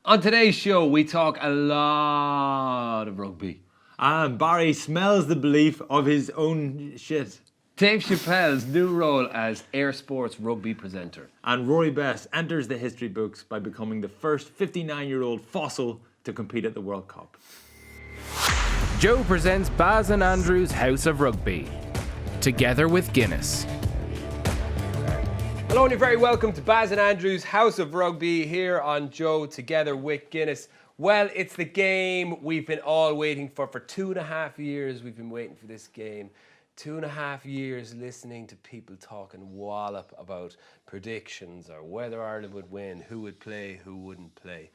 On today's show, we talk a lot of rugby. And Barry smells the belief of his own shit. Dave Chappelle's new role as Air Sports rugby presenter. And Rory Best enters the history books by becoming the first 59-year-old fossil to compete at the World Cup. Joe presents Baz and Andrew's House of Rugby, together with Guinness. Hello and you're very welcome to Baz and Andrew's House of Rugby here on Joe together with Guinness. Well, it's the game we've been all waiting for 2.5 years. We've been waiting for this game. 2.5 years listening to people talking wallop about predictions or whether Ireland would win, who would play, who wouldn't play.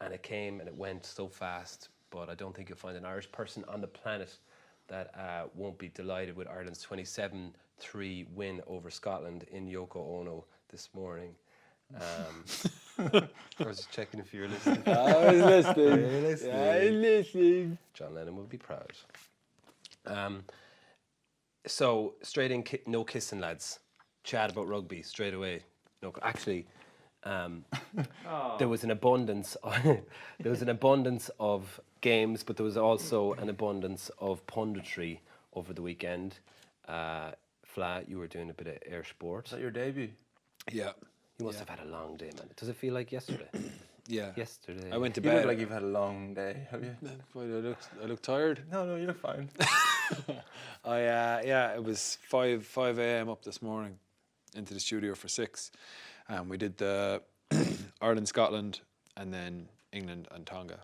And it came and it went so fast, but I don't think you'll find an Irish person on the planet that won't be delighted with Ireland's 27-3 win over Scotland in Yoko Ono this morning. I was just checking if you were listening. I was listening. You're listening. I'm listening. John Lennon would be proud. So straight in, no kissing, lads. Chat about rugby straight away. No, actually, there was an abundance. There was an abundance of games, but there was also an abundance of punditry over the weekend. Fla, you were doing a bit of air sport. Is that your debut? Yeah. You must have had a long day, man. Does it feel like yesterday? Yeah. Yesterday. I went to You bed. look like you've had a long day, have you? I look tired. No, you look fine. It was 5 a.m. up this morning into the studio for 6. We did the Ireland, Scotland, and then England and Tonga.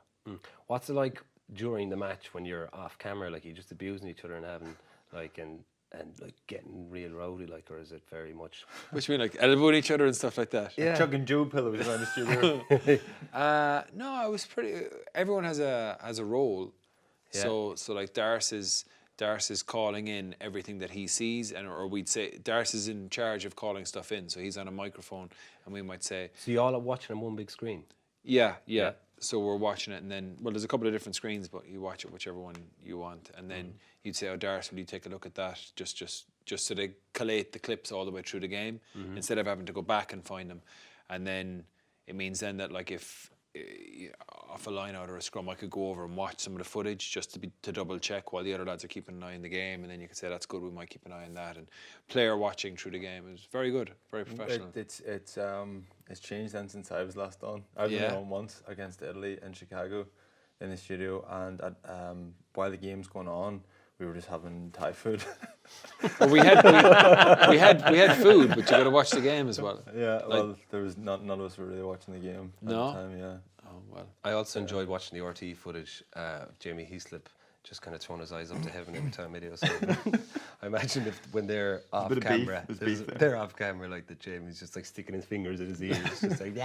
What's it like during the match when you're off camera? Like, you just abusing each other and having like and like getting real rowdy, like, or is it very much? Which mean like elbowing each other and stuff like that. Yeah. Chugging Joe pillows around the studio. No, I was pretty. Everyone has a role. Yeah. So like Darce is calling in everything that he sees, or we'd say Darce is in charge of calling stuff in. So he's on a microphone, and we might say, So you all are watching on one big screen. yeah. So we're watching it, and then, well, there's a couple of different screens, but you watch it whichever one you want, and then you'd say, "Oh, Darce, will you take a look at that?" Just so they collate the clips all the way through the game, instead of having to go back and find them, and then it means then that, like, if off a line out or a scrum, I could go over and watch some of the footage just to double check while the other lads are keeping an eye on the game, and then you could say, "That's good, we might keep an eye on that." And player watching through the game is very good, very professional. It's changed then since I was last on. I was only on once against Italy in Chicago in the studio, and while the game's going on, we were just having Thai food. Well, we had food, but you got to watch the game as well. Yeah, well, there was none of us were really watching the game at the time. Yeah. Oh well. I also enjoyed watching the RTE footage. Jamie Heaslip just kind of throwing his eyes up to heaven every time he does something. I imagine when they're off bit of camera, beef. There's beef there. they're off camera, like the Jamie's just like sticking his fingers in his ears, just like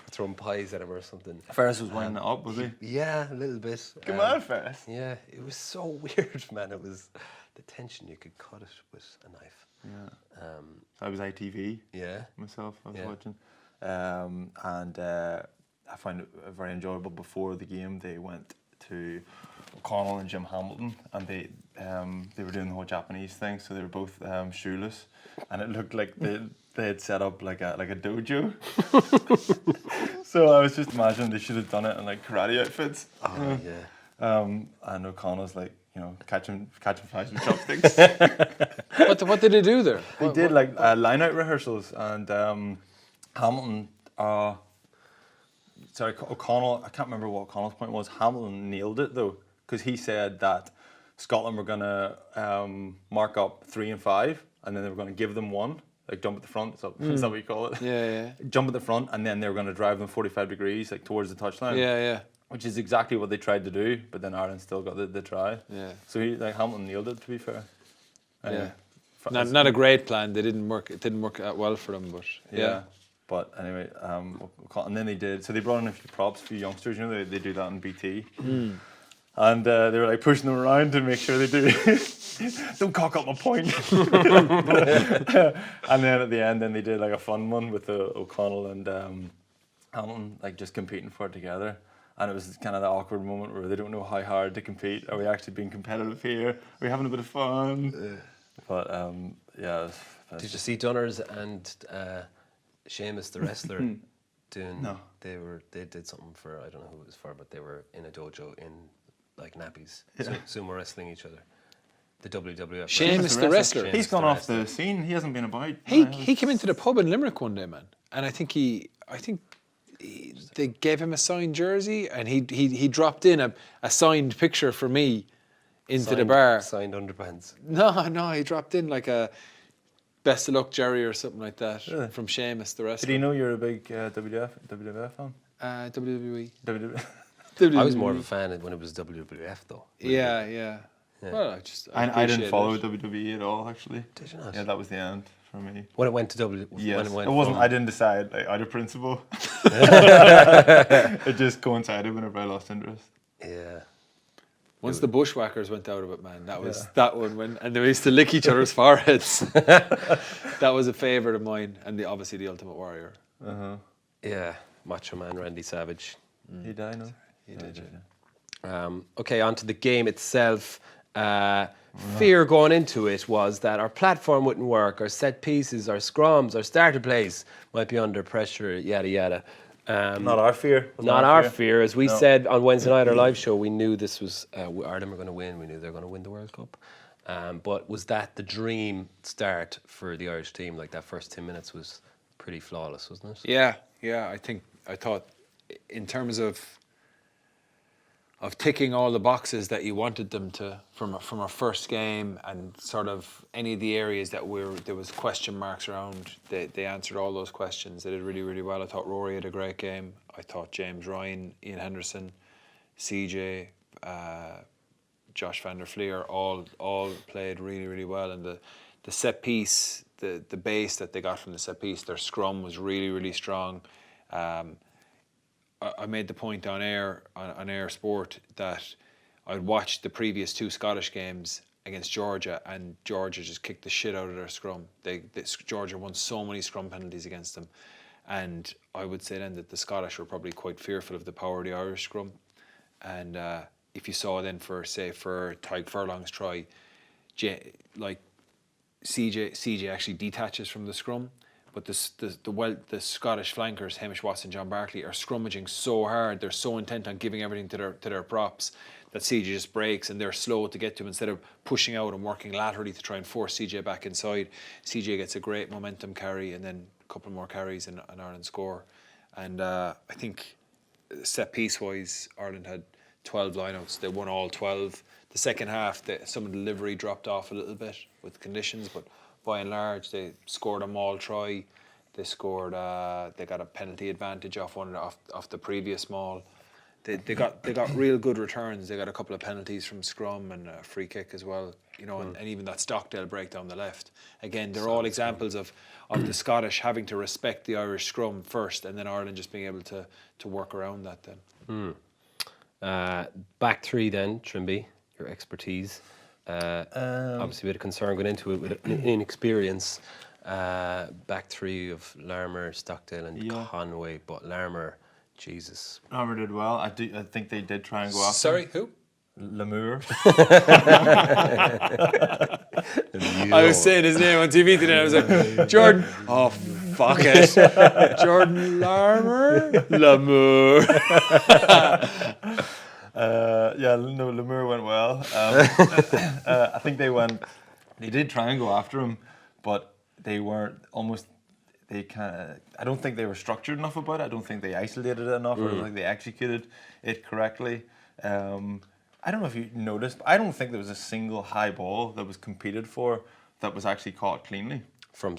throwing pies at him or something. Ferris was winding it up, was he? Yeah, a little bit. Come on, Ferris. Yeah, it was so weird, man. It was the tension. You could cut it with a knife. Yeah. I was ITV. Yeah. Myself, I was Yeah. watching, and I found it very enjoyable. Before the game, they went to O'Connell and Jim Hamilton, and they were doing the whole Japanese thing, so they were both shoeless, and it looked like they had set up like a dojo. So I was just imagining they should have done it in like karate outfits. Oh yeah. And O'Connell's like, catching flies with chopsticks. What did they do there? They did like line-out rehearsals, and Hamilton. O'Connell. I can't remember what O'Connell's point was. Hamilton nailed it though, because he said that Scotland were gonna mark up 3 and 5, and then they were gonna give them 1, like jump at the front. Is that what you call it? Yeah. Jump at the front, and then they were gonna drive them 45 degrees, like towards the touchline. Yeah. Which is exactly what they tried to do, but then Ireland still got the try. Yeah. So Hamilton nailed it, to be fair. Yeah. Not a great plan. They didn't work. It didn't work out well for them, but yeah. But anyway, and then they did. So they brought in a few props, a few youngsters. They do that on BT, and they were like pushing them around to make sure they do. Don't cock up my point. And then at the end, then they did like a fun one with O'Connell and Hamilton, like just competing for it together. And it was kind of that awkward moment where they don't know how hard to compete. Are we actually being competitive here? Are we having a bit of fun? But yeah. Did you see Dunners and Seamus the wrestler doing. No. They did something for, I don't know who it was for, but they were in a dojo in like nappies, sumo wrestling each other. The WWF. Sheamus the wrestler. He's gone off the scene. He hasn't been about. He came into the pub in Limerick one day, man, and I think they gave him a signed jersey, and he dropped in a signed picture for me into the bar. Signed underpants. No, he dropped in like a best of luck Jerry or something like that Really? from Sheamus the wrestler. Did he know you're a big WWF fan? WWE. WWE. I was more of a fan when it was WWF though. Yeah. Well, I I didn't appreciate follow it. WWE at all, actually. Did you not? Yeah, that was the end for me. When it went to W. Yes, When it went it wasn't. from- I didn't decide out of principle. It just coincided whenever I lost interest. Yeah. Once the Bushwhackers went out of it, man, that was that one and they used to lick each other's foreheads. That was a favourite of mine, and obviously the Ultimate Warrior. Yeah. Macho Man Randy Savage. He died, no? He did, yeah. Okay, on to the game itself. Fear going into it was that our platform wouldn't work, our set pieces, our scrums, our starter plays might be under pressure, yada yada. Not our fear. Not our fear. As we said on Wednesday night, our live show, we knew this was Ireland were going to win. We knew they were going to win the World Cup. But was that the dream start for the Irish team? Like that first 10 minutes was pretty flawless, wasn't it? Yeah. I thought in terms of ticking all the boxes that you wanted them to from a first game, and sort of any of the areas that there was question marks around, they answered all those questions. They did really, really well. I thought Rory had a great game. I thought James Ryan, Ian Henderson, CJ, Josh van der Fleer all played really, really well. And the set piece, the base that they got from the set piece, their scrum was really, really strong. I made the point on air Sport that I'd watched the previous two Scottish games against Georgia, and Georgia just kicked the shit out of their scrum. Georgia won so many scrum penalties against them, and I would say then that the Scottish were probably quite fearful of the power of the Irish scrum. And if you saw then for Tyg Furlong's try, like CJ actually detaches from the scrum. But the Scottish flankers, Hamish Watson, John Barkley, are scrummaging so hard. They're so intent on giving everything to their props that CJ just breaks, and they're slow to get to him. Instead of pushing out and working laterally to try and force CJ back inside, CJ gets a great momentum carry and then a couple more carries and Ireland score. And I think set piece wise, Ireland had 12 lineouts. They won all 12. The second half, some of the delivery dropped off a little bit with conditions, but by and large, they scored a maul try. They scored. They got a penalty advantage off the previous maul. They got real good returns. They got a couple of penalties from scrum and a free kick as well. You know, and even that Stockdale break down the left. Again, they're all examples of the Scottish having to respect the Irish scrum first, and then Ireland just being able to work around that then. Back three then, Trimby, your expertise. Obviously, we had a concern going into it with inexperience. Back three of Larmour, Stockdale, and Conway, but Larmour, Jesus. Larmour did well. I think they did try and go after. Sorry, who? Lamour. I was saying his name on TV today. I was like, Jordan. Oh, fuck it. Jordan Larmour. Lamour. Lamour went well. I think they did try and go after him, but they weren't I don't think they were structured enough about it. I don't think they isolated it enough, or I don't think they executed it correctly. I don't know if you noticed, but I don't think there was a single high ball that was competed for that was actually caught cleanly. From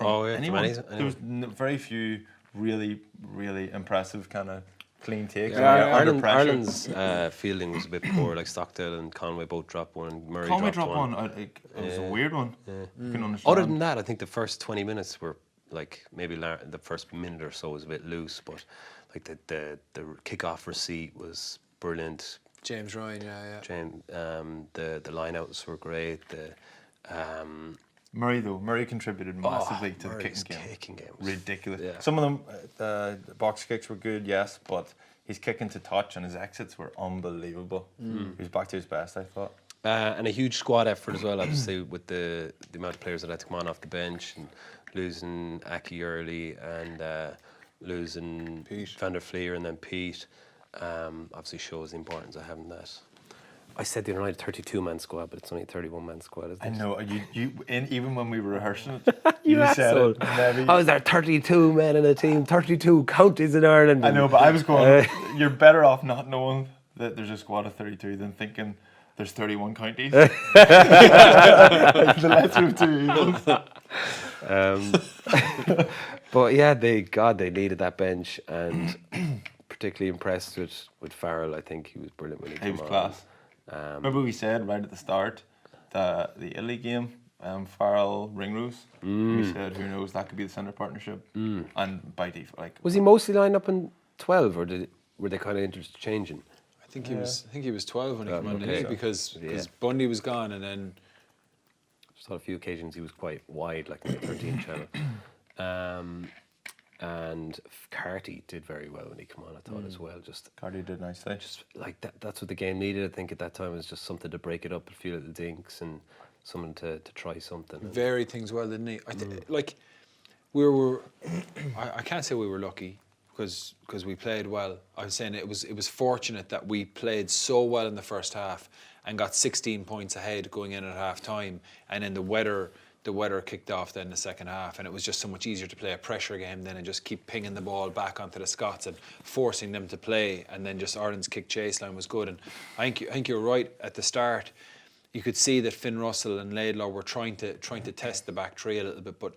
anyone. anyone. There was very few really, really impressive kind of clean takes. Ireland's fielding was a bit poor. Like Stockdale and Conway both dropped one, and Murray dropped one. It was a weird one. You can understand. Other than that, I think the first 20 minutes were like maybe the first minute or so was a bit loose, but like the kick-off receipt was brilliant. James Ryan, yeah. James, the line-outs were great. Murray contributed massively to Murray's the kicking game. was Ridiculous. Yeah. Some of them, the box kicks were good, yes, but his kicking to touch and his exits were unbelievable. He was back to his best, I thought. And a huge squad effort as well, obviously, with the amount of players that had to come on off the bench and losing Aki early and losing Pete. Van der Fleer and then Pete, obviously shows the importance of having that. I said the other night 32-man squad, but it's only a 31-man squad, isn't it? I know, even when we were rehearsing it, You said asshole. it. Maybe. How is there 32 men in a team, 32 counties in Ireland? I know, but I was going, you're better off not knowing that there's a squad of 32 than thinking there's 31 counties. The lesser of two evils. But yeah, they needed that bench, and particularly impressed with Farrell. I think he was brilliant when he He came was on. class. Remember we said right at the start that the Italy game, Farrell Ringrose, we said who knows, that could be the centre partnership, and by default, like, Was he mostly lined up in 12, or were they kind of interchanging? I think he was 12 when he came on, didn't he? okay. Because Yeah. Bundy was gone, and then Just on a few occasions he was quite wide, like in the 13 channel. And Carty did very well when he came on, I thought, as well. Just Cardi did nicely. like that's what the game needed, I think, at that time, was just something to break it up, a few little dinks, and someone to try something. varied things well, didn't he? Like we were, I can't say we were lucky because we played well. I was saying it was fortunate that we played so well in the first half and got 16 points ahead going in at half time, and then the weather kicked off then in the second half, and it was just so much easier to play a pressure game then and just keep pinging the ball back onto the Scots and forcing them to play, and then just Ireland's kick chase line was good. And I think you're right at the start. You could see that Finn Russell and Laidlaw were trying to test the back three a little bit, but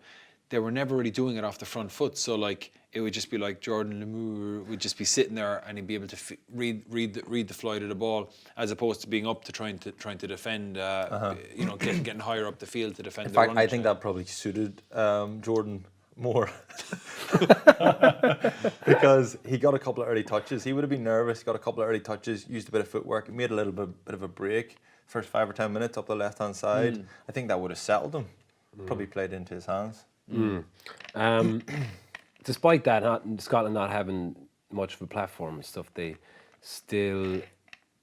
they were never really doing it off the front foot. So like it would just be like Jordan Lemour would just be sitting there and he'd be able to read the flight of the ball, as opposed to being up to trying to defend. Getting higher up the field to defend. In the fact, run I think play. that probably suited Jordan more. Because he got a couple of early touches. He would have been nervous, got a couple of early touches, used a bit of footwork, made a little bit of a break, first 5 or 10 minutes up the left-hand side. I think that would have settled him. Probably played into his hands. Despite that, Scotland not having much of a platform and stuff, they still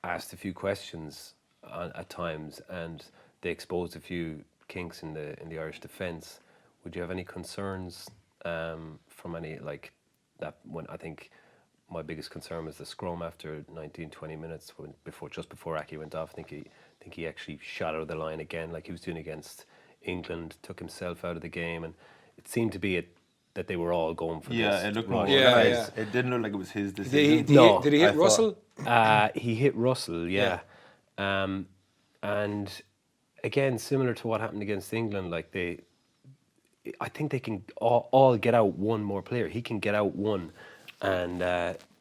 asked a few questions at times, and they exposed a few kinks in the Irish defence. Would you have any concerns from any, like that? When I think my biggest concern was the scrum after 19-20 minutes, just before Aki went off. I think he actually shot out of the line again, like he was doing against England, took himself out of the game, and it seemed to be that they were all going for this. Yeah, it looked more run. organised. It didn't look like it was his decision. Did he hit I Russell? He hit Russell, yeah. And again, similar to what happened against England, like I think they can all get out one more player. He can get out one, and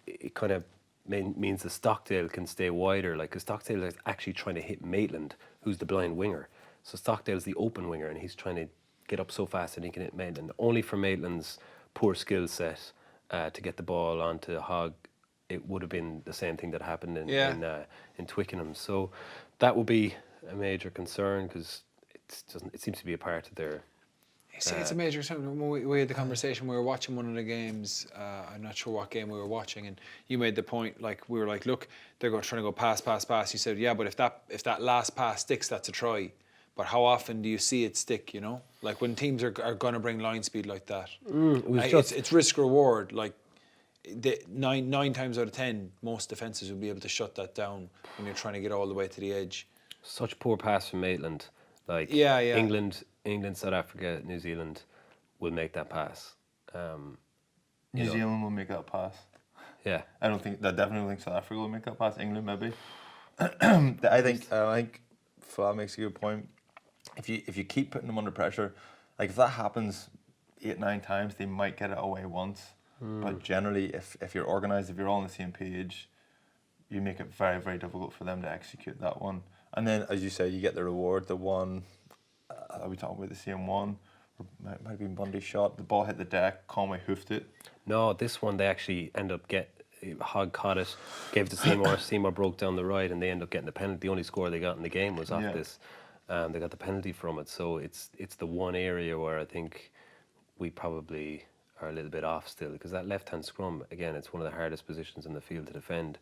it kind of means the Stockdale can stay wider. Like, because Stockdale is actually trying to hit Maitland, who's the blind winger. So Stockdale's the open winger, and he's trying to get up so fast that he can hit Maitland. Only for Maitland's poor skill set to get the ball onto Hogg, it would have been the same thing that happened in Twickenham. So that would be a major concern, because it seems to be a part of their. It's a major concern. When we had the conversation, we were watching one of the games. I'm not sure what game we were watching, and you made the point. Like, we were like, look, they're trying to go pass. You said, yeah, but if that last pass sticks, that's a try. But how often do you see it stick, you know? Like, when teams are going to bring line speed like that. It's risk reward. Like, nine times out of 10, most defences will be able to shut that down when you're trying to get all the way to the edge. Such poor pass from Maitland. Like, yeah. England, South Africa, New Zealand will make that pass. New Zealand will make that pass. Yeah. I definitely think South Africa will make that pass. England maybe. I think Fla makes a good point. If you keep putting them under pressure, like if that happens 8-9 times, they might get it away once. But generally, if you're organised, if you're all on the same page, you make it very, very difficult for them to execute that one. And then, as you say, you get the reward. The one, are we talking about the same one? Might have been Bundy's shot. The ball hit the deck. Conway hoofed it. No, this one they actually end up Hogg caught it, gave it to Seymour. Seymour broke down the right, and they end up getting the penalty. The only score they got in the game was off this. They got the penalty from it. So it's the one area where I think we probably are a little bit off still, because that left-hand scrum, again, it's one of the hardest positions in the field to defend.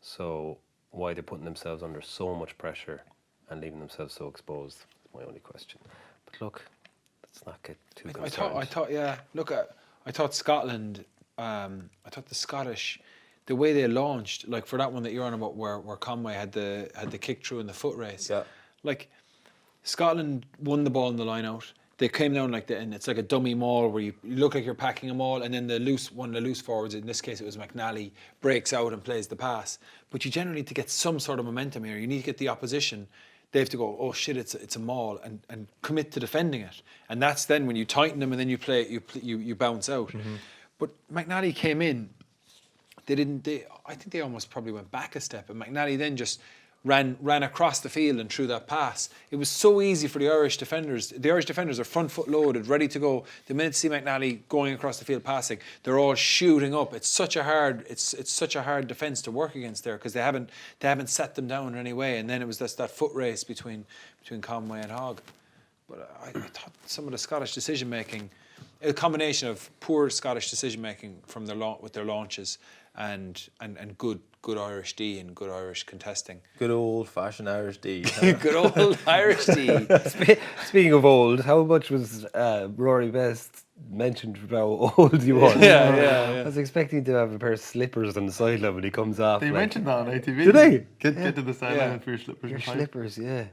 So why they're putting themselves under so much pressure and leaving themselves so exposed is my only question. But look, let's not get too concerned. I thought Scotland the Scottish, the way they launched, like for that one that you're on about, where Conway had the kick through in the foot race. Yeah. Like Scotland won the ball in the line out. They came down like and it's like a dummy maul where you look like you're packing them all, and then one of the loose forwards, in this case it was McNally, breaks out and plays the pass. But you generally need to get some sort of momentum here. You need to get the opposition. They have to go, oh shit, it's a maul, and commit to defending it. And that's then when you tighten them and then you bounce out. Mm-hmm. But McNally came in. I think they almost probably went back a step, and McNally then just ran across the field and threw that pass. It was so easy for the Irish defenders. The Irish defenders are front foot loaded, ready to go. The minute they see McNally going across the field passing, they're all shooting up. It's such a hard defence to work against there, because they haven't set them down in any way. And then it was that foot race between Conway and Hogg. But I thought some of the Scottish decision making, a combination of poor Scottish decision making from with their launches and good Irish D and good Irish contesting. Good old-fashioned Irish D. Good old Irish D. Speaking of old, how much was Rory Best mentioned how old you was? Yeah. I was expecting to have a pair of slippers on the sideline when he comes off. They mentioned that on ATV. Did they? Get to the sideline for your slippers. Your slippers, yeah.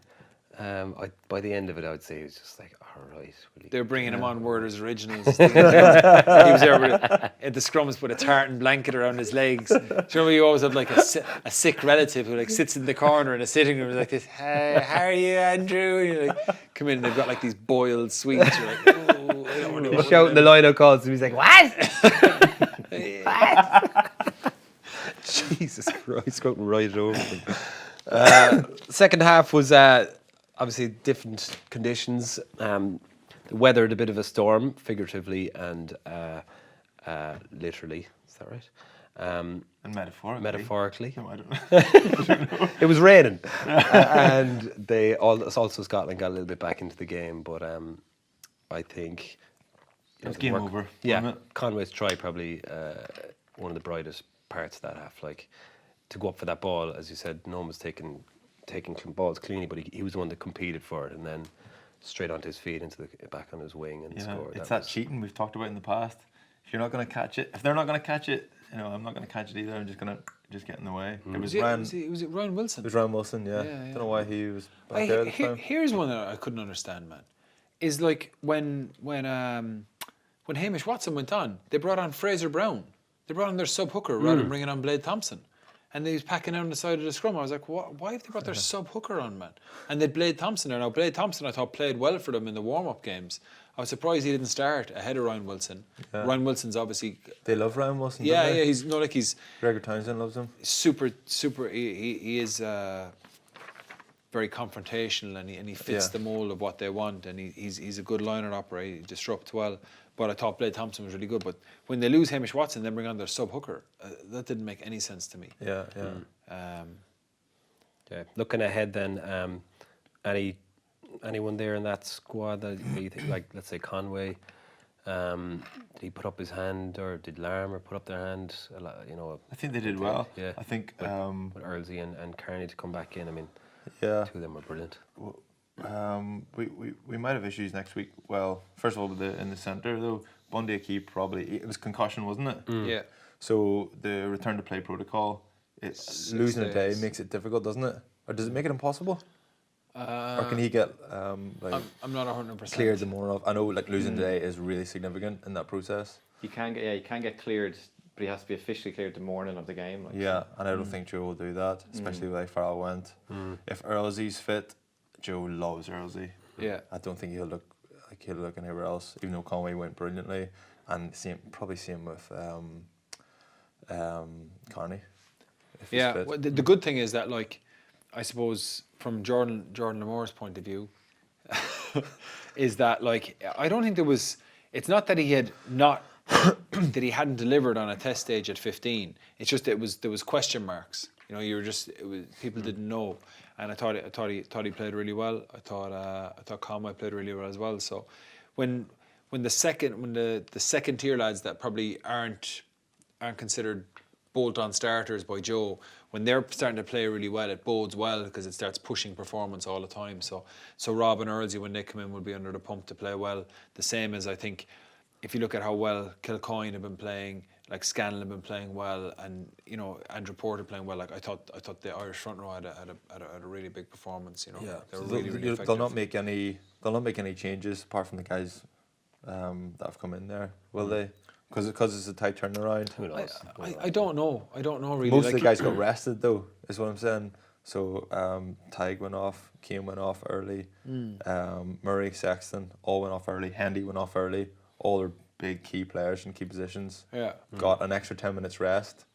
By the end of it, I would say it was just like, all right. They're bringing him on Werder's Originals. He was there at the scrums with a tartan blanket around his legs. Do you know, you always have like a sick relative who like sits in the corner in a sitting room like this. Hey, how are you, Andrew? And you like come in and they've got like these boiled sweets. You're like, oh, I don't want to. He's shouting the line-out calls, and he's like, what? What? Jesus Christ, going right over them. Second half was obviously different conditions. The weather had a bit of a storm, figuratively and literally. Is that right? And metaphorically. Metaphorically. No, I don't know. It was raining. And also Scotland got a little bit back into the game, but I think It was game over. Yeah, wasn't it? Conway's try probably one of the brightest parts of that half. Like, to go up for that ball, as you said, no one was taking balls cleanly, but he was the one that competed for it, and then straight onto his feet into the back on his wing and scored. It's that cheating we've talked about in the past. If you're not going to catch it, if they're not going to catch it, I'm not going to catch it either. I'm just going to get in the way. It was Ryan. Was it Ryan Wilson? It was Ryan Wilson. Yeah. Don't know why he was back there at the time. Here's one that I couldn't understand, man. Is like when Hamish Watson went on, they brought on Fraser Brown. They brought on their sub hooker rather than bringing on Blade Thompson. And they was packing down the side of the scrum. I was like, why have they brought their sub-hooker on, man? And they had Blade Thompson there. Now, Blade Thompson, I thought, played well for them in the warm-up games. I was surprised he didn't start ahead of Ryan Wilson. Yeah. Ryan Wilson's obviously... They love Ryan Wilson, yeah, don't they? He's not like he's... Gregor Townsend loves him. Super... He is very confrontational, and he fits the mould of what they want, and he's a good liner operator. He disrupts well. But I thought Blade Thompson was really good. But when they lose Hamish Watson, then bring on their sub-hooker, that didn't make any sense to me. Yeah. Looking ahead then, anyone there in that squad that you think, like, let's say Conway, did he put up his hand, or did Larmer put up their hand? I think they did well. Yeah. I think with Earlsey and Kearney to come back in. I mean, two of them were brilliant. We might have issues next week. Well, first of all, in the centre though, Bundy Akey it was concussion, wasn't it? Yeah. So the return to play protocol, losing a day makes it difficult, doesn't it? Or does it make it impossible? Or can he get I'm not 100% cleared the morning of? I know like losing a day is really significant in that process. You can get cleared, but he has to be officially cleared the morning of the game. And I don't think Joe will do that, especially the way Farrell went. If Earlsey's fit, Joe loves Earlsey. Yeah. I don't think he'll look anywhere else, even though Conway went brilliantly. And probably same with Carney. Yeah, well, the good thing is that, like, I suppose from Jordan Lamore's point of view, is that, like, I don't think it's not that he had not that he hadn't delivered on a test stage at 15. It's just there was question marks. People didn't know, and I thought he played really well. I thought Conway played really well as well. So when the second tier lads that probably aren't considered bolt-on starters by Joe, when they're starting to play really well, it bodes well because it starts pushing performance all the time. So Rob and Earlsey, when they come in, will be under the pump to play well. The same as, I think, if you look at how well Kilcoyne have been playing, like Scanlon been playing well, and you know Andrew Porter playing well. Like I thought the Irish front row had a really big performance. You know, Yeah, they were so really effective. they'll not make any changes apart from the guys that have come in there, will they? Because it's a tight turnaround. Who knows? I don't know. I don't know really. Most of like, the guys got rested though, is what I'm saying. So Tig went off, Keane went off early, Murray, Sexton all went off early, Hendy went off early. All are big key players in key positions. Yeah. Got an extra 10 minutes rest.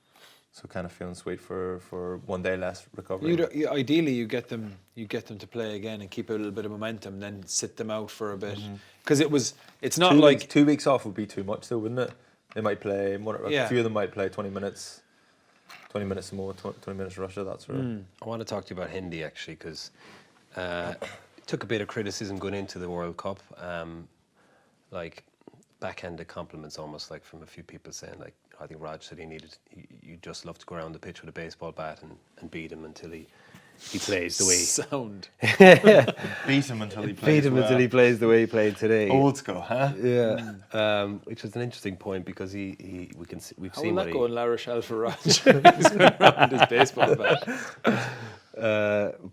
So kind of feeling sweet for 1 day less recovery. Ideally, you get them to play again and keep a little bit of momentum, then sit them out for a bit. Because it's not like 2 weeks off would be too much though, wouldn't it? They might play a few of them might play 20 minutes. 20 minutes more, 20 minutes Russia, that sort of. I want to talk to you about Hindi actually, because it took a bit of criticism going into the World Cup, like backhanded compliments almost, like from a few people saying like, I think Raj said you just love to go around the pitch with a baseball bat and beat him until he plays the way sound. Beat him until he plays. Beat him until he plays the way he played today. Old school, huh? Yeah, which is an interesting point because we've How seen will what that go in La Rochelle for Raj? He's going around his baseball bat.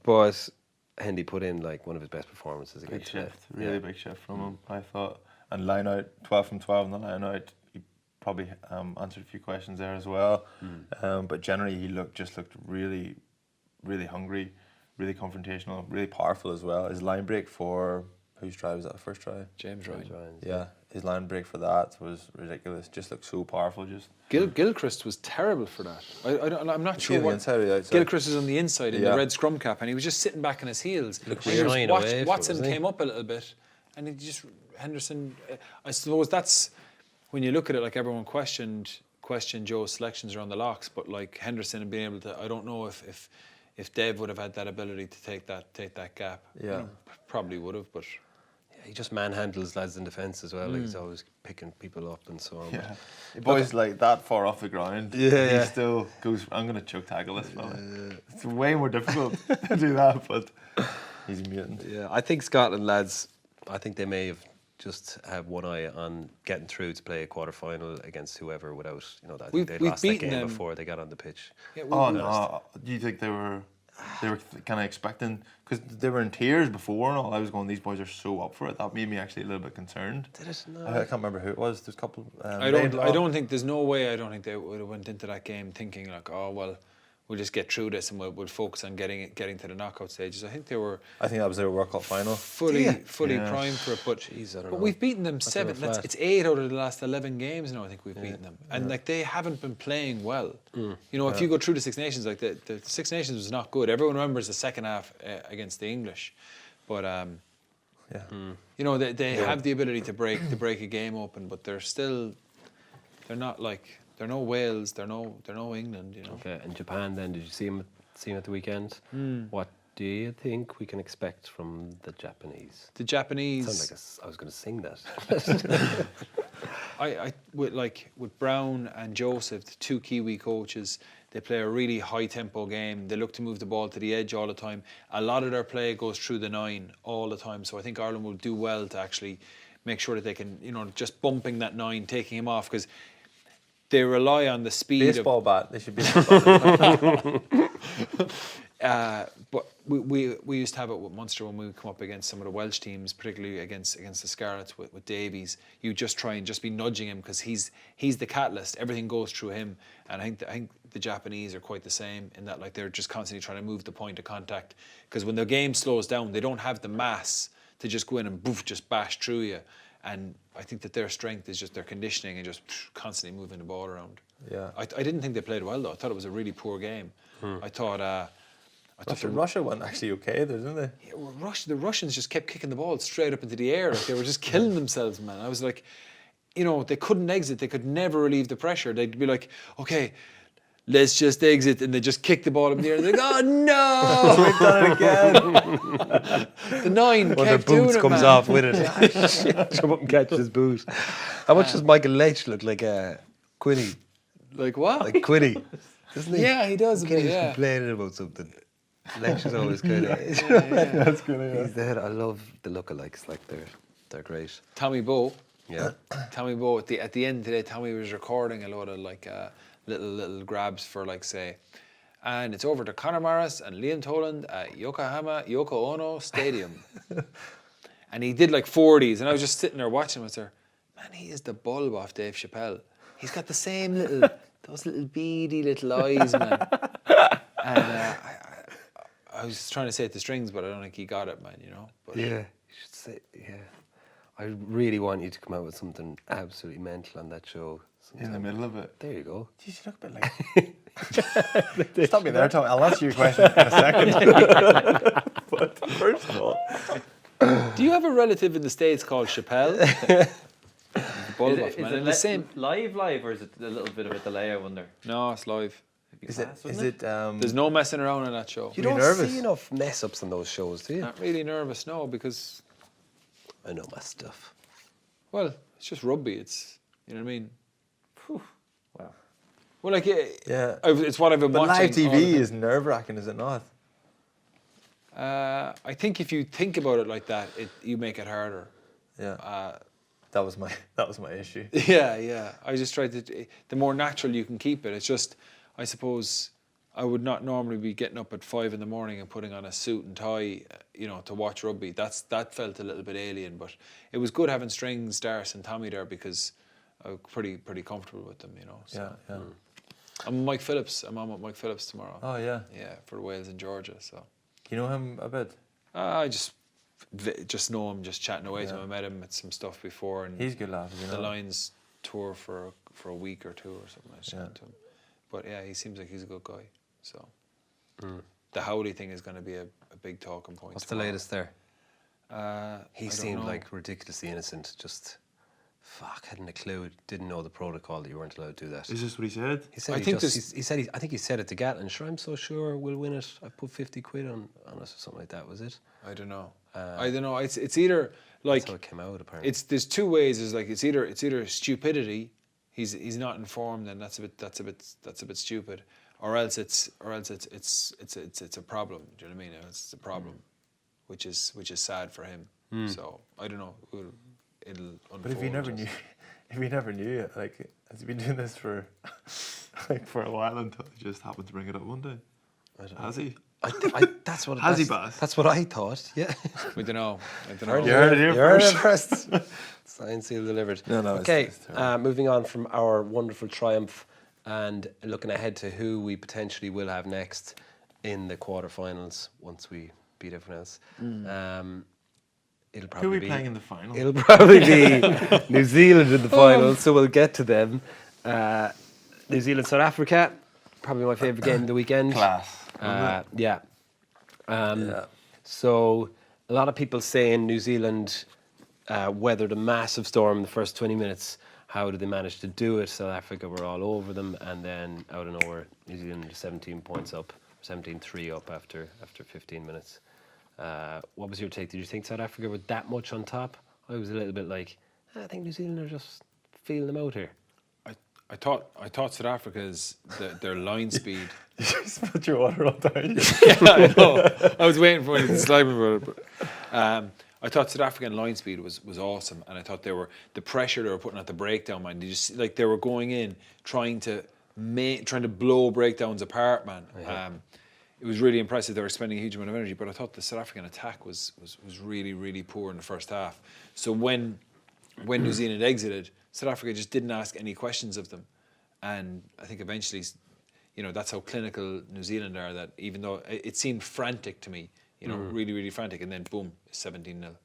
but Hendy put in like one of his best performances Big against shift, really big shift from him, I thought. And line out, 12 from 12 in the line out. He probably answered a few questions there as well. But generally, he looked really, really hungry, really confrontational, really powerful as well. His line break for whose try was that? First try? James Ryan. Yeah, his line break for that was ridiculous. Just looked so powerful. Just Gilchrist was terrible for that. I'm not sure the what. inside or the outside? Gilchrist was on the inside in the red scrum cap, and he was just sitting back on his heels. Watson came up a little bit, and he just Henderson. I suppose that's when you look at it. Like everyone questioned Joe's selections around the locks, but like Henderson and being able to. I don't know if Dev would have had that ability to take that gap. Yeah, you know, probably would have, but. He just manhandles lads in defence as well. Like he's always picking people up and so on. Yeah, the boy's like that far off the ground. He still goes, I'm going to choke tackle this fella. It's way more difficult to do that, but he's a mutant. Yeah, I think Scotland lads, I think they may have just have one eye on getting through to play a quarter-final against whoever without, I think they lost that game before they got on the pitch. Yeah, no, do you think they were kind of expecting, because they were in tears before and all. I was going, these boys are so up for it. That made me actually a little bit concerned. Did it? No. I can't remember who it was. There's a couple. I don't think there's no way. I don't think they would have went into that game thinking like, oh well, we'll just get through this and we'll focus on getting to the knockout stages. I think that was their World Cup final. Fully primed for it. But Jeez, I don't but know. we've beaten them 7. It's 8 out of the last 11 games now. I think we've beaten them, and like they haven't been playing well. If you go through the Six Nations, like the Six Nations was not good. Everyone remembers the second half against the English, but they have the ability to break a game open, but they're no Wales, they're no England, Okay, and Japan then, did you see him at the weekend? What do you think we can expect from the Japanese? The Japanese. Sounds like I was going to sing that. with Brown and Joseph, the two Kiwi coaches, they play a really high tempo game. They look to move the ball to the edge all the time. A lot of their play goes through the 9 all the time. So I think Ireland will do well to actually make sure that they can, just bumping that 9, taking him off, because they rely on the speed baseball bat. They should be. But we used to have it with Munster when we would come up against some of the Welsh teams, particularly against the Scarlets with Davies. You just try and just be nudging him because he's the catalyst. Everything goes through him, and I think the Japanese are quite the same in that, like, they're just constantly trying to move the point of contact, because when the game slows down, they don't have the mass to just go in and just bash through you. And I think that their strength is just their conditioning and just constantly moving the ball around. Yeah, I didn't think they played well though. I thought it was a really poor game. I thought Russia went actually okay there, didn't they? Yeah, the Russians just kept kicking the ball straight up into the air. Like they were just killing themselves, man. I was like, they couldn't exit. They could never relieve the pressure. They'd be like, okay, let's just exit, and they just kick the ball up in the air. And they're like, oh no, We've done it again. The 9 One kept of their doing boots it, comes man. off with it. Jump up and catch his boot. How much does Michael Leitch look like Quinny? Like what? Like Quinny, doesn't he? Yeah, he does. He's Yeah. complaining about something. Leitch is always kind of. That's good. Yeah. He's the head. I love the lookalikes. Like they're great. Tommy Bowe. Yeah. Tommy Bowe, at the end today, Tommy was recording a lot of like little grabs for like say, and it's over to Conor Morris and Liam Toland at Yoko Ono Stadium. And he did like 40s, and I was just sitting there watching him. I was there, man, he is the bulb off Dave Chappelle. He's got the same those little beady little eyes, man. And I was trying to say it to Strings, but I don't think he got it, man, you know. But Yeah, you should say, yeah. I really want you to come out with something absolutely mental on that show. In the middle of it. There you go. Geez, you look a bit like... Stop me there, Tom. I'll answer your question in a second. But first of all... do you have a relative in the States called Chappelle? The bulb off, man. And the same. live, or is it a little bit of a delay, I wonder? No, it's live. Is it There's no messing around on that show. You Were you don't nervous? see enough mess ups on those shows, do you? Not really nervous, no, because, I know my stuff. well, it's just rugby. It's, you know what I mean? Wow. Well, like, Yeah. it's what I've been But watching. live TV is nerve-wracking, is it not? I think if you think about it like that, you make it harder. Yeah. That was my issue. Yeah. I just tried to. The more natural you can keep it, it's just. I suppose I would not normally be getting up at 5 a.m. and putting on a suit and tie, you know, to watch rugby. That felt a little bit alien, but it was good having Strings, Darce, and Tommy there because I was pretty comfortable with them, you know. So. Yeah. I'm Mike Phillips. I'm on with Mike Phillips tomorrow. Oh, yeah. Yeah, for Wales and Georgia. So. You know him a bit? I just know him, just chatting away to him. I met him at some stuff before, and He's a good laugh, you know. the Lions tour for a week or two or something. I was chatting to him, but yeah, he seems like he's a good guy. So the Howley thing is going to be a big talking point. What's tomorrow. the latest there? He I don't seemed know. like ridiculously innocent. Just, hadn't a clue. Didn't know the protocol that you weren't allowed to do that. Is this what he said? He said I think this- I think he said it to Gatlin. Sure, I'm so sure we'll win it. I put 50 quid on us or something like that. Was it? I don't know. I don't know. It's either like That's how it came out apparently. there's two ways. It's like it's either stupidity. He's not informed, and that's a bit stupid, or else it's a problem. Do you know what I mean? It's a problem, which is sad for him. So I don't know. It'll unfold. But if you never knew, like, has he been doing this for for a while until he just happened to bring it up one day? Has he? That's what. Has he, that's- Baz? That's what I thought. Yeah. I don't know. I don't know. You heard it here You're first. impressed. Signed, sealed, delivered. No, Okay, it's terrible. moving on from our wonderful triumph and looking ahead to who we potentially will have next in the quarterfinals once we beat everyone else. It'll Who are probably we be playing in the final? It'll probably be New Zealand in the final, so we'll get to them. New Zealand, South Africa, probably my favourite game of the weekend. Class. Yeah. Yeah. So a lot of people saying New Zealand weathered a massive storm in the first 20 minutes. How did they manage to do it? South Africa were all over them, and then out of nowhere, New Zealand 17 points up, 17-3 up after 15 minutes. What was your take? Did you think South Africa were that much on top? I was a little bit like, I think New Zealand are just feeling them out here. I thought South Africa's their line speed. You just put your water all down. Yeah, I know. I was waiting for it to slide me for it. But, I thought South African line speed was awesome, and I thought the pressure they were putting at the breakdown, man. They were going in trying to blow breakdowns apart, man. It was really impressive. They were spending a huge amount of energy, but I thought the South African attack was really, really poor in the first half. So when New Zealand exited, South Africa just didn't ask any questions of them, and I think eventually, you know, that's how clinical New Zealand are. That even though it seemed frantic to me, you know, really, really frantic, and then boom, 17-0.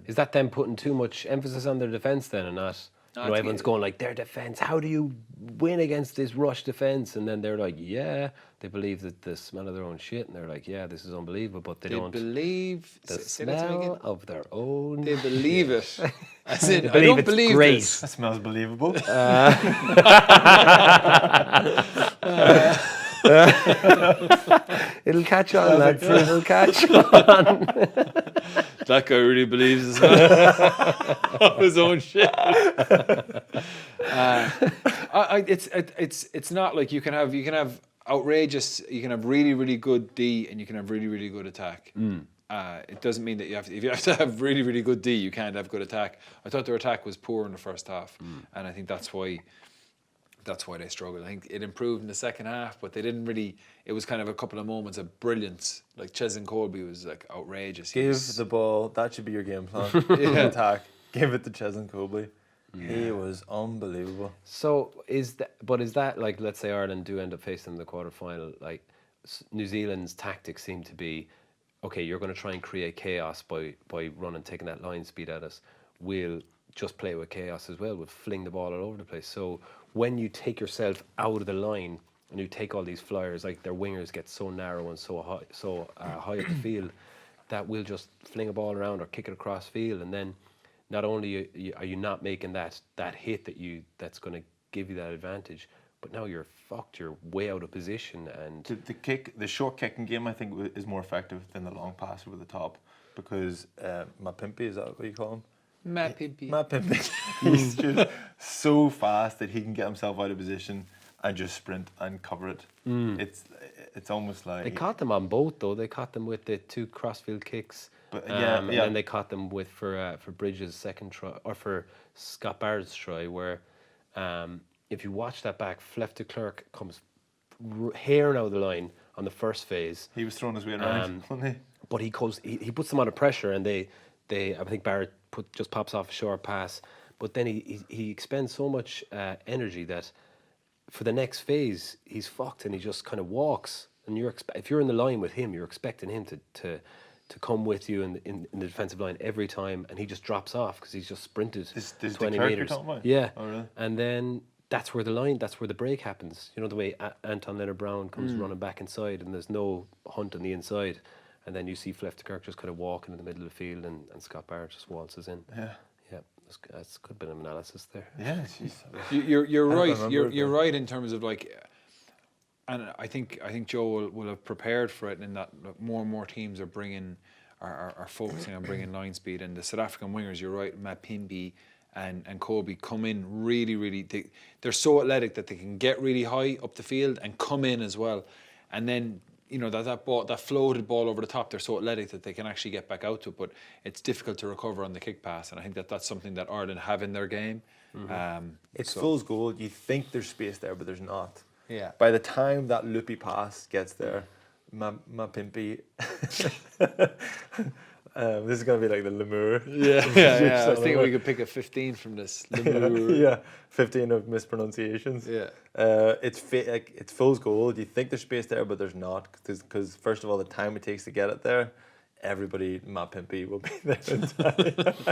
Is that them putting too much emphasis on their defence then, and not? No, You know, I think everyone's going like, their defence, how do you win against this rush defence? And then they're like, yeah, they believe that the smell of their own shit, and they're like, yeah, this is unbelievable, but they don't believe the say that to me smell again. of their own. They believe it. As in, I believe don't it's believe great. this. That smells believable. It'll catch on, lads. It'll catch on. That guy really believes his of his own shit. It's not like you can have outrageous. You can have really, really good D, and you can have really, really good attack. it doesn't mean that if you have to have really, really good D, you can't have good attack. I thought their attack was poor in the first half, and I think that's why they struggled. I think it improved in the second half, but they didn't really. It was kind of a couple of moments of brilliance. Like Cheslin Colby was like outrageous. Give the ball. That should be your game plan. Attack. Give it to Cheslin Colby. He was unbelievable. So is that like, let's say Ireland do end up facing them in the quarter-final, like New Zealand's tactics seem to be, okay, you're going to try and create chaos by running, taking that line speed at us. We'll just play with chaos as well. We'll fling the ball all over the place. So when you take yourself out of the line and you take all these flyers, like their wingers get so narrow and so high up the field, that we'll just fling a ball around or kick it across field, and then not only are you not making that hit that's going to give you that advantage, but now you're fucked. You're way out of position, and the short kicking game I think is more effective than the long pass over the top, because Mapimpi, is that what you call him? Mapimpi. He's just so fast that he can get himself out of position and just sprint and cover it. It's almost like they caught them on both though. They caught them with the 2 crossfield kicks. But and then they caught them with for Bridges' second try, or for Scott Barrett's try, where if you watch that back, Flef de Klerk comes haring out of the line on the first phase. He was throwing his way around, wasn't he? But he puts them under pressure, and they I think Barrett just pops off a short pass, but then he expends so much energy that for the next phase he's fucked, and he just kind of walks. And if you're in the line with him, you're expecting him to come with you in the defensive line every time, and he just drops off because he's just sprinted 20 metres. Yeah, oh, really? And then that's where the break happens. You know, the way Anton Leonard-Brown comes running back inside, and there's no Hunt on the inside, and then you see Flef de Klerk just kind of walking in the middle of the field, and Scott Barrett just waltzes in. Yeah, that's a good bit of analysis there. Yeah, you're right. You're right in terms of like. And I think Joe will have prepared for it, in that more and more teams are focusing on bringing line speed. And the South African wingers, you're right, Mapimpi and Colby come in really. They're so athletic that they can get really high up the field and come in as well. And then that floated ball over the top, they're so athletic that they can actually get back out to it. But it's difficult to recover on the kick pass, and I think that's something that Ireland have in their game. It's fool's gold. You think there's space there, but there's not. Yeah. By the time that loopy pass gets there, Mapimpi. This is going to be like the Lemur. Yeah. I was thinking we could pick a 15 from this. Lemur. Yeah, 15 of mispronunciations. Yeah. It's fool's gold. You think there's space there, but there's not. Because first of all, the time it takes to get it there, everybody, Mapimpi, will be there in time.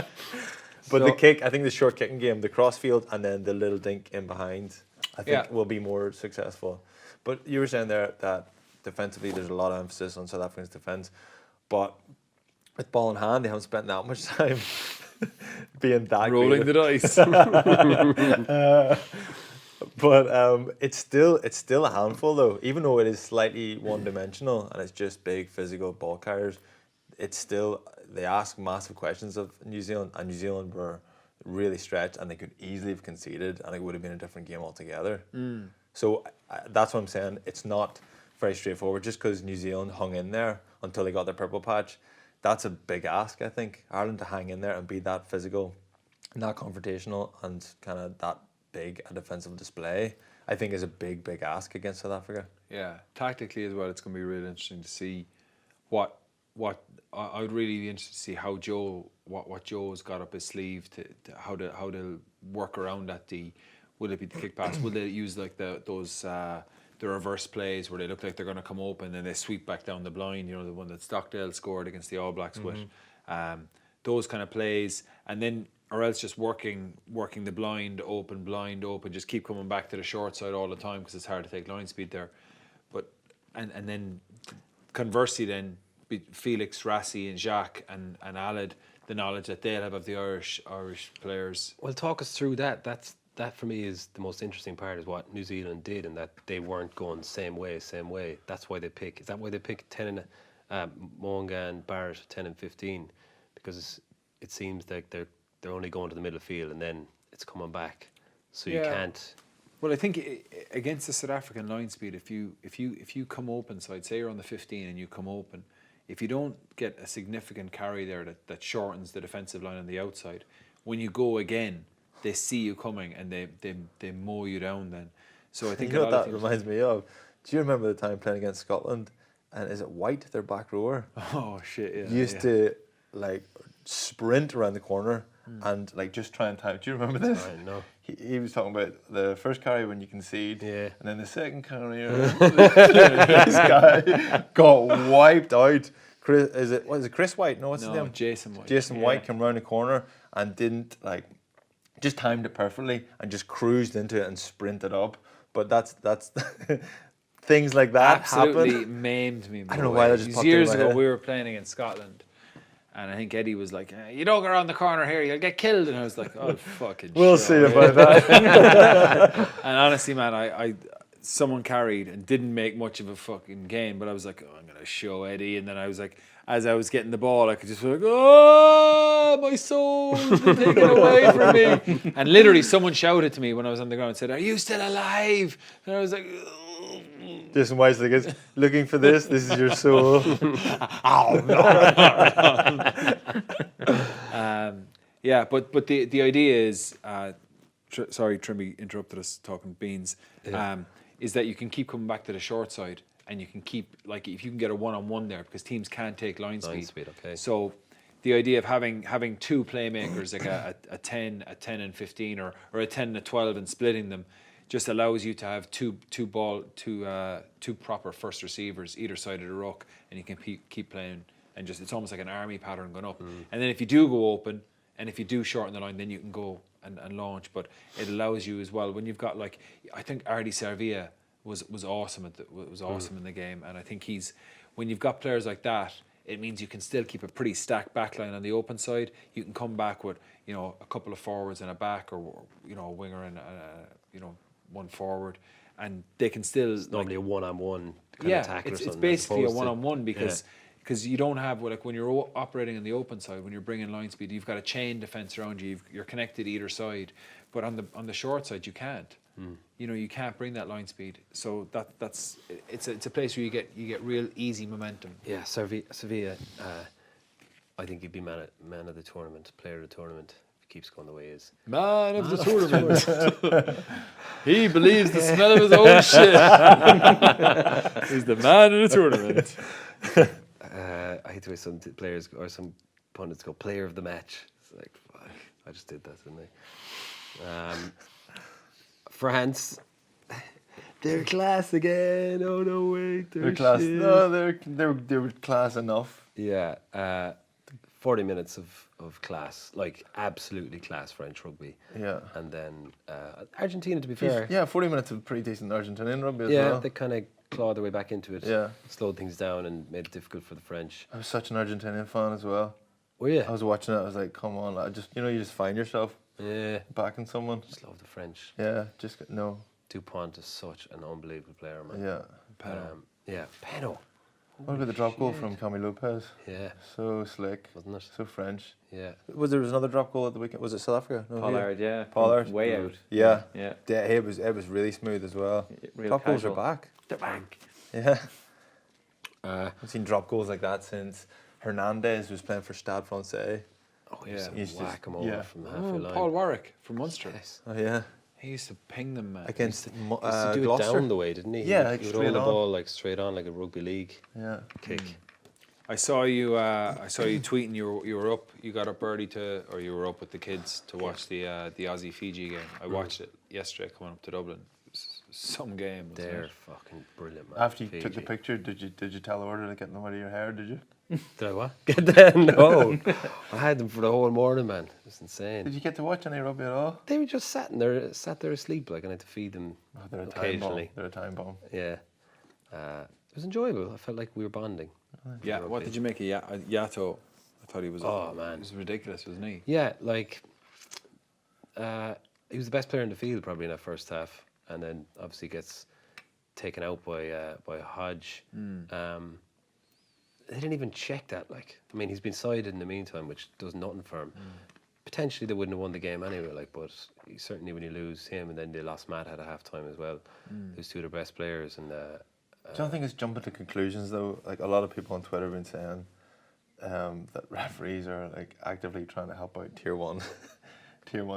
But the kick, I think the short kicking game, the crossfield, and then the little dink in behind, I think will be more successful. But you were saying there that defensively there's a lot of emphasis on South Africa's defence, but with ball in hand they haven't spent that much time being that rolling the dice. But it's still a handful though, even though it is slightly one-dimensional and it's just big physical ball carriers. It's still, they ask massive questions of New Zealand, and New Zealand were really stretched, and they could easily have conceded, and it would have been a different game altogether. So that's what I'm saying. It's not very straightforward. Just because New Zealand hung in there until they got their purple patch, that's a big ask, I think. Ireland to hang in there and be that physical, not confrontational, and kind of that big a defensive display, I think is a big ask against South Africa. Yeah, tactically as well, it's going to be really interesting to see what I would really be interested to see how what Joe's got up his sleeve to how to work around that D. Will it be the kick pass? Will they use like the reverse plays where they look like they're going to come open and they sweep back down the blind? You know, the one that Stockdale scored against the All Blacks with. Those kind of plays, and then or else just working the blind open, just keep coming back to the short side all the time because it's hard to take line speed there. But and then conversely then. Felix, Rassie and Jacques and Aled, the knowledge that they'll have of the Irish players. Well, talk us through that. That for me is the most interesting part, is what New Zealand did, and that they weren't going same way. That's why they pick. Is that why they pick 10 and Moanga and Barrett 10 and 15? Because it seems like they're only going to the middle field and then it's coming back. So you can't. Well, I think against the South African line speed, if you come open side, say you're on the 15 and you come open, if you don't get a significant carry there that shortens the defensive line on the outside, when you go again, they see you coming and they mow you down then. So I think You know a what lot of that teams- reminds me of? Do you remember the time playing against Scotland? And is it White, their back rower? Oh shit! Yeah, Used to like sprint around the corner and like just try and time. Do you remember this? I know. He was talking about the first carry when you concede, Yeah. and then the second carry. This guy got wiped out. What is it? Chris White? No, what's his name? Jason White. Jason White came round the corner and didn't like, just timed it perfectly and just cruised into it and sprinted up. But that's things like that Absolutely happen. maimed me. I don't know why that just popped into years my ago head. we were playing against Scotland, and I think Eddie was like, "You don't go around the corner here, you'll get killed." And I was like, "Oh fucking." We'll shit." see about that. And honestly, man, I someone carried and didn't make much of a fucking gain, but I was like, "Oh, I'm gonna show Eddie." And then I was like, as I was getting the ball, I could just be like, "Oh, my soul's been taken away from me." And literally, someone shouted to me when I was on the ground and said, "Are you still alive?" And I was like, Jason White's like, looking for this. This is your soul. Yeah, but the idea is, sorry, Trimby interrupted us talking beans, is that you can keep coming back to the short side and you can keep, like, if you can get a one-on-one there, because teams can't take line speed. Okay. So the idea of having two playmakers, like a 10 and 15 or a 10 and a 12 and splitting them, just allows you to have two proper first receivers either side of the ruck, and you can keep playing, and just it's almost like an army pattern going up. And then if you do go open, and if you do shorten the line, then you can go and launch. But it allows you as well when you've got, like, I think Ardi Servia was awesome in the game, and I think when you've got players like that, it means you can still keep a pretty stacked back line on the open side. You can come back with, a couple of forwards and a back, or a winger and one forward, and they can still Normally a one-on-one kind of tackle or it's something. basically a one-on-one because you don't have, like, when you're operating on the open side, when you're bringing line speed, you've got a chain defense around you. You're connected either side, but on the short side you can't. You can't bring that line speed. So that's it's a place where you get real easy momentum. Yeah, Sevilla. I think he'd be man of the tournament, player of the tournament. If he keeps going the way he is. Man of the tournament. He believes the smell of his own shit. He's the man of the tournament. I hate the way some players or some pundits go player of the match. It's like, fuck, I just did that, didn't I? France, they're class again. Oh no, wait, They're class. shit. No, they were class enough. Yeah, 40 minutes of class, like absolutely class French rugby. Yeah. And then Argentina, to be fair. Yeah, 40 minutes of pretty decent Argentinian rugby as Yeah, well. they kind of clawed their way back into it. Yeah. Slowed things down and made it difficult for the French. I was such an Argentinian fan as well. Were you? I was watching it. I was like, come on, you just find yourself Yeah. backing someone. Just love the French. Yeah, no. Dupont is such an unbelievable player, man. Yeah. Peno. What about the drop goal from Camille Lopez? Yeah, So slick, wasn't it? so French. Yeah. Was another drop goal at the weekend? Was it South Africa? No, Pollard, yeah. Pollard. Way out. Yeah. Yeah. It was really smooth as well. Real Drop goals are casual. back. They're back. Yeah. I've seen drop goals like that since Hernandez was playing for Stade Francais. Oh, he used to He's just- whack him over yeah. from the halfway line. Paul Warwick from Munster. Yes. Oh yeah. He used to ping them, man. Against He used to do it Gloucester. down the way, didn't he? Yeah, like he would straight hold the on. ball like straight on, like a rugby league Yeah. kick. I saw you tweeting. You were up. You got up early or you were up with the kids to watch the Aussie Fiji game. I watched it yesterday coming up to Dublin. It was some game. wasn't They're it? fucking brilliant, man. After you took the Fiji. picture, did you tell the order to get them out of your hair? Did you? Did I what? Get them? No. I had them for the whole morning, man. It was insane. Did you get to watch any rugby at all? They were just sat there asleep, like, and I had to feed them Oh, they're a time bomb. occasionally. They're a time bomb. Yeah. It was enjoyable. I felt like we were bonding. Yeah. What did you make of Yato? I thought he was. Oh, man. he was ridiculous, wasn't he? Yeah, like he was the best player in the field probably in that first half, and then obviously gets taken out by Hodge. They didn't even check that. Like, I mean, he's been sided in the meantime, which does nothing for him. Potentially they wouldn't have won the game anyway. Like, but certainly when you lose him, and then they lost Matt at a half time as well. Who's two of the best players, and Do you think it's jumping to conclusions though? Like a lot of people on Twitter have been saying that referees are like actively trying to help out tier one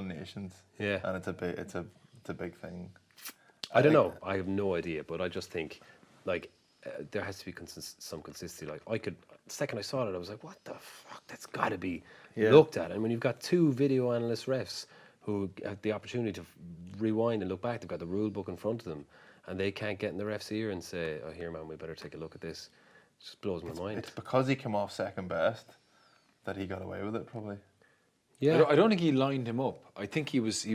nations. Yeah. And it's a big thing. I don't know. I have no idea, but I just think, like, there has to be some consistency. Like, the second I saw it, I was like, what the fuck? That's got to be looked at. And when you've got two video analyst refs who have the opportunity to rewind and look back, they've got the rule book in front of them, and they can't get in the ref's ear and say, oh, here, man, we better take a look at this. It just blows my mind. It's because he came off second best that he got away with it, probably. Yeah. I don't think he lined him up. I think he was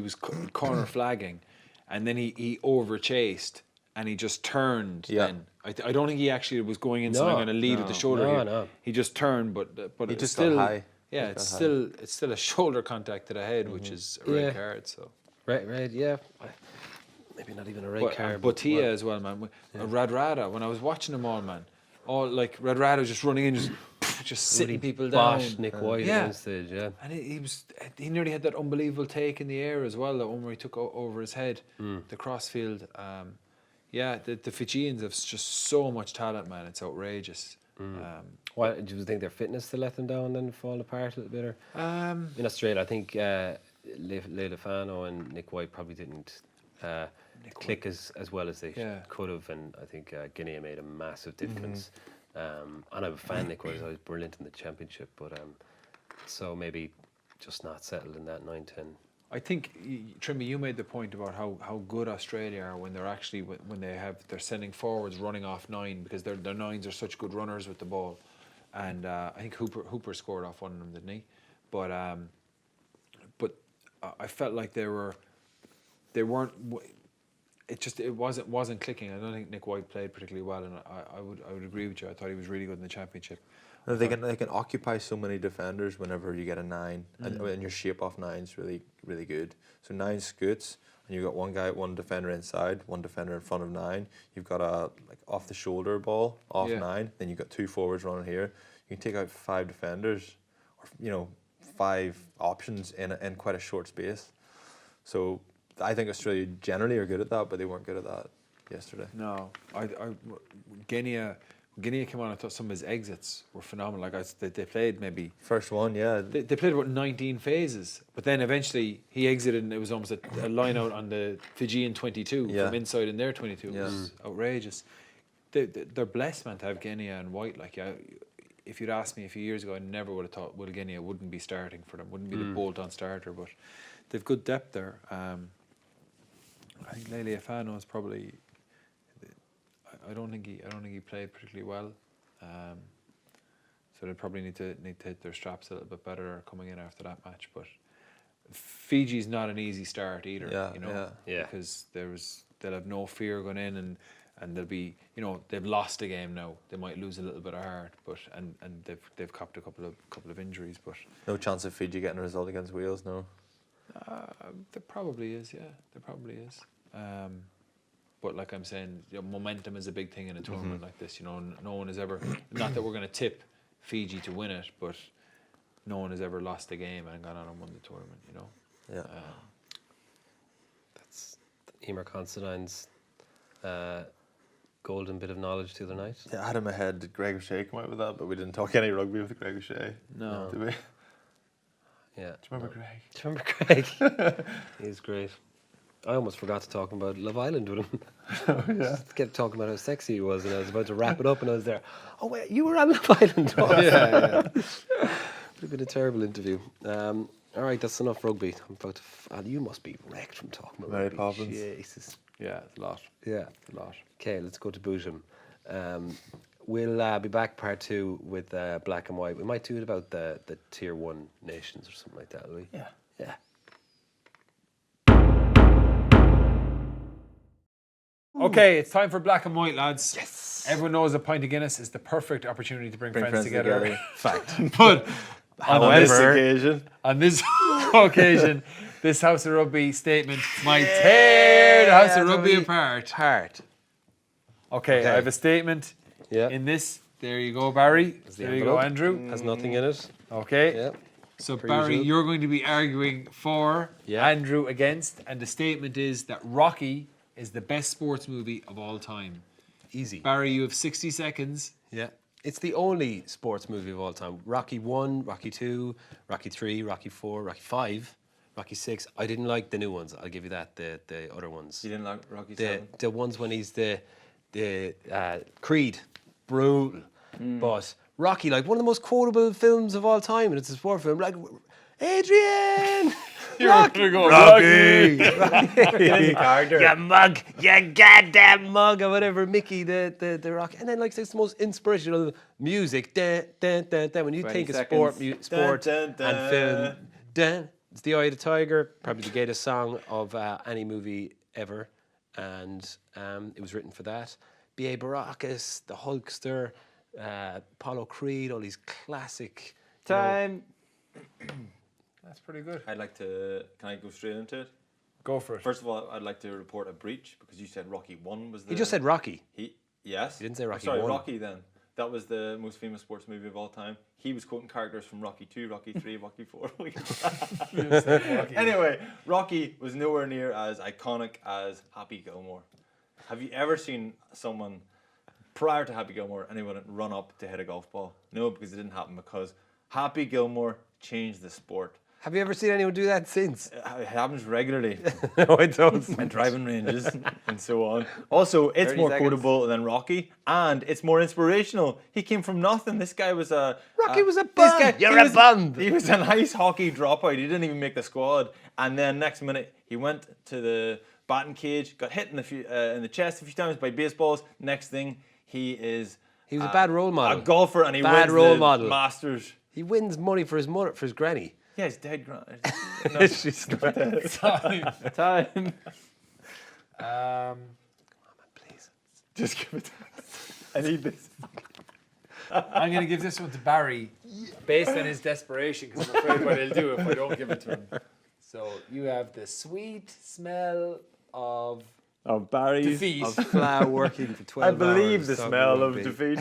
corner flagging, and then he overchased and he just turned. Yeah. Then I don't think he actually was going in. So I'm going to lead with the shoulder. No, here. no. He just turned, but He it's just still got high. Yeah, it's still a shoulder contact to the head, which is a red card. So Red, yeah. Maybe not even a red card. But Tia as well, man. Radrada, when I was watching them all, man, all like Radrada was just running in, just sitting people down. Bashed Nick White at one stage, yeah. And he nearly had that unbelievable take in the air as well, that one where he took over his head, the crossfield. The Fijians have just so much talent, man. It's outrageous. Why do you think their fitness to let them down and fall apart a little bit? Or? In Australia, I think Leilefano and Nick White probably didn't click as well as they could have, and I think Guinea made a massive difference. And I'm a fan of Nick White. I was brilliant in the championship, but so maybe just not settled in that 9-10. I think, Trimby, you made the point about how good Australia are when they're actually when they're sending forwards running off 9, because their 9s are such good runners with the ball, and I think Hooper scored off one of them, didn't he? But I felt like they weren't. It wasn't clicking. I don't think Nick White played particularly well, and I would agree with you. I thought he was really good in the championship. No, they can occupy so many defenders whenever you get a 9, and your shape off 9's really good. So 9 scoots, and you've got one defender inside, one defender in front of 9. You've got a off the shoulder ball off 9. Then you've got 2 forwards running here. You can take out 5 defenders, or 5 options in quite a short space. So I think Australia generally are good at that, but they weren't good at that yesterday. No, Guinea came on. I thought some of his exits were phenomenal. They played maybe First one, yeah. they played about 19 phases, but then eventually he exited, and it was almost a line out on the Fijian 22 from inside in their 22. It was outrageous. They're blessed, man, to have Guinea and White. If you'd asked me a few years ago, I never would have thought Will Guinea wouldn't be starting for them, wouldn't be the bolt-on starter. But they've good depth there. I think Leilefano is probably. I don't think he played particularly well, so they probably need to hit their straps a little bit better coming in after that match. But Fiji's not an easy start either, because they'll have no fear going in, and they'll be, they've lost a game now. They might lose a little bit of heart, but and they've copped a couple of injuries, but No chance of Fiji getting a result against Wales, no. there probably is, there probably is. But like I'm saying, momentum is a big thing in a tournament like this. No one has ever, not that we're going to tip Fiji to win it, but no one has ever lost a game and gone on and won the tournament. Yeah. That's Emer Considine's golden bit of knowledge the other night. Yeah, I had in my head, did Greg O'Shea come out with that? But we didn't talk any rugby with Greg O'Shea. No. Did we? Yeah. Do you remember Greg? Do you remember Greg? He's great. I almost forgot to talk about Love Island with him. Oh, yeah. Just kept talking about how sexy he was, and I was about to wrap it up, and I was there. Oh wait, you were on Love Island. Oh, Yeah. Would have been a terrible interview. All right, that's enough rugby. I'm about to. You must be wrecked from talking about Mary rugby. Poppins. Jesus. Yeah, it's a lot. Yeah. A lot. Okay, let's go to Boojum. We'll be back part 2 with Black and White. We might do it about the tier 1 nations or something like that, will we? Yeah. Yeah. Okay, it's time for Black and White, lads. Yes. Everyone knows a pint of Guinness is the perfect opportunity to bring friends together. Fact. But On this occasion. on this occasion, this House of Rugby statement might tear the House of Rugby apart. Okay, I have a statement Yeah. in this. There you go, Barry. the There you go, envelope. Andrew. Has nothing in it. Okay. Yeah. So, Per Barry, usual. you're going to be arguing for, Yeah. Andrew against, and the statement is that Rocky is the best sports movie of all time. Easy. Barry, you have 60 seconds. Yeah. It's the only sports movie of all time. Rocky 1, Rocky 2, Rocky 3, Rocky 4, Rocky 5, Rocky 6. I didn't like the new ones. I'll give you that. The other ones. You didn't like Rocky The 7? the ones when he's the Creed, brutal. But Rocky, like one of the most quotable films of all time, and it's a sport film. Like Adrian, Rocky, Rocky, you mug, you goddamn mug, or whatever. Mickey, the Rocky, and then like it's the most inspirational music. Dun, dun, dun, dun. When you 20 think of seconds. sport Dun, dun, and film, dun. dun, it's the Eye of the Tiger, probably the greatest song of any movie ever, and it was written for that. B.A. Baracus, the Hulkster, Apollo Creed, all these classic. Time. That's pretty good. I'd like to. Can I go straight into it? Go for it. First of all, I'd like to report a breach because you said Rocky 1 was the. He just said Rocky. Yes. He didn't say Rocky Sorry, 1. Rocky then. That was the most famous sports movie of all time. He was quoting characters from Rocky 2, Rocky 3, Rocky 4. Anyway, Rocky was nowhere near as iconic as Happy Gilmore. Have you ever seen someone prior to Happy Gilmore, anyone run up to hit a golf ball? No, because it didn't happen because Happy Gilmore changed the sport. Have you ever seen anyone do that since? It happens regularly. No, I don't. And driving ranges and so on. Also, it's 30 more seconds. quotable than Rocky, and it's more inspirational. He came from nothing. This guy was a Rocky was a this bum. guy- You're he a was- bum. He was an ice hockey dropout. He didn't even make the squad. And then next minute, he went to the batting cage, got hit in the chest a few times by baseballs. Next thing, he was a bad role model. a golfer, and he Bad wins role the model. Masters. He wins money for his mother, for his granny. Yeah, he's dead. She's Time. Time. Please. Just give it. I need this. I'm going to give this one to Barry based on his desperation because I'm afraid what he'll do if I don't give it to him. So you have the sweet smell of Of Barry's. defeat. Of flour working for 12 I hours. believe the talking smell of rugby. defeat.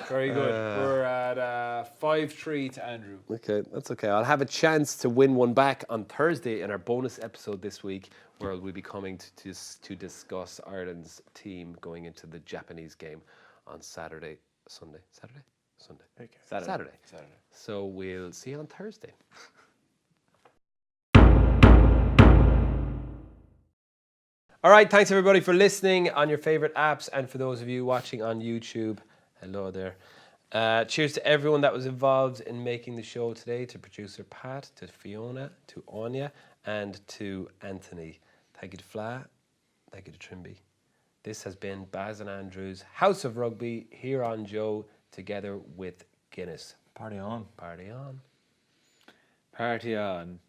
Very good. We're at 5-3 to Andrew. Okay, that's okay. I'll have a chance to win one back on Thursday in our bonus episode this week, where we'll be coming to discuss Ireland's team going into the Japanese game on Saturday. Okay. Saturday. So we'll see you on Thursday. All right, thanks everybody for listening on your favorite apps, and for those of you watching on YouTube, hello there. Cheers to everyone that was involved in making the show today, to producer Pat, to Fiona, to Anya, and to Anthony. Thank you to Fla, thank you to Trimby. This has been Baz and Andrew's House of Rugby here on Joe, together with Guinness. Party on. Party on. Party on.